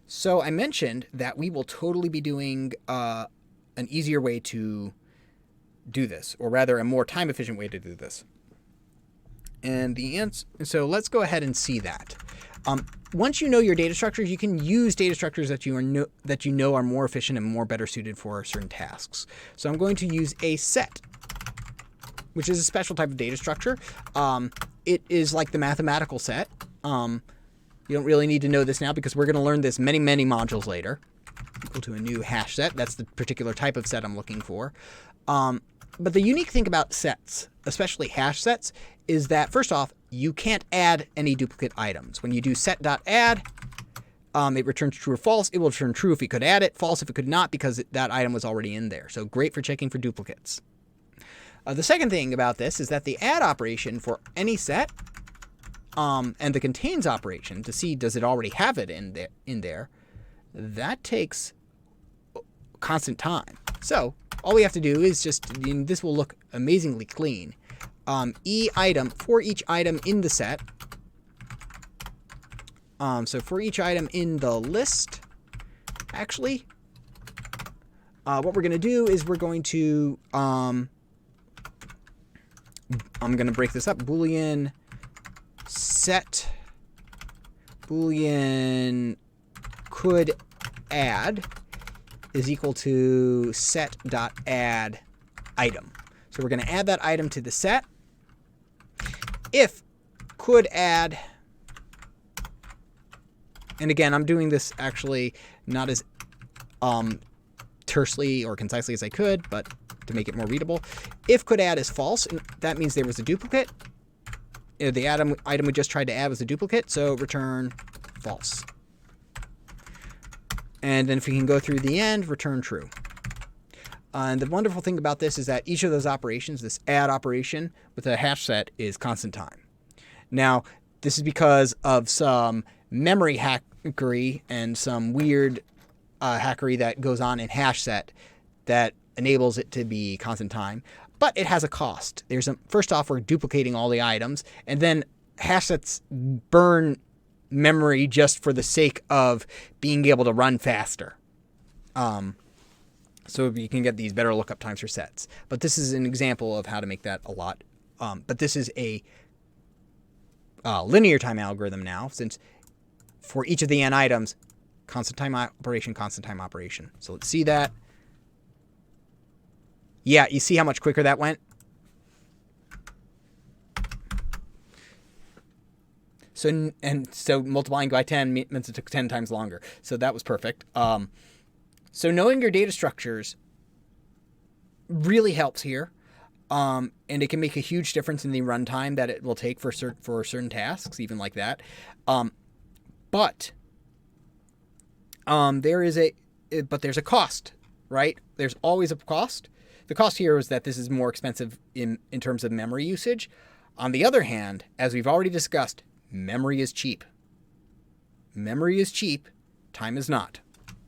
So I mentioned that we will totally be doing an easier way to do this, or rather a more time efficient way to do this. And the answer, so let's go ahead and see that. Once you know your data structures, you can use data structures that you know are more efficient and more better suited for certain tasks. So I'm going to use a set, which is a special type of data structure. It is like the mathematical set. You don't really need to know this now because we're going to learn this many, many modules later. Equal to a new hash set. That's the particular type of set I'm looking for. But the unique thing about sets, especially hash sets, is that first off, you can't add any duplicate items. When you do set.add, it returns true or false. It will return true if it could add it, false if it could not, because that item was already in there. So great for checking for duplicates. The second thing about this is that the add operation for any set and the contains operation to see does it already have it in there, that takes constant time. So all we have to do is just, this will look amazingly clean. Item for each item in the set. So for each item in the list, actually, what we're going to do is we're going to, I'm going to break this up. Boolean set Boolean could add is equal to set.add item. So we're going to add that item to the set. If could add, and again, I'm doing this actually not as tersely or concisely as I could, but to make it more readable. If could add is false, and that means there was a duplicate. The item we just tried to add was a duplicate, so return false. And then if we can go through the end, return true. And the wonderful thing about this is that each of those operations, this add operation with a hash set, is constant time. Now, this is because of some memory hackery and some weird hackery that goes on in hash set that enables it to be constant time. But it has a cost. First off, we're duplicating all the items, and then hash sets burn memory just for the sake of being able to run faster. So you can get these better lookup times for sets. But this is an example of how to make that a lot. But this is a linear time algorithm now, since for each of the n items, constant time operation, constant time operation. So let's see that. Yeah, you see how much quicker that went? So multiplying by 10 means it took 10 times longer. So that was perfect. So knowing your data structures really helps here. And it can make a huge difference in the runtime that it will take for certain tasks, even like that. But there's a cost, right? There's always a cost. The cost here is that this is more expensive in terms of memory usage. On the other hand, as we've already discussed, memory is cheap. Memory is cheap, time is not.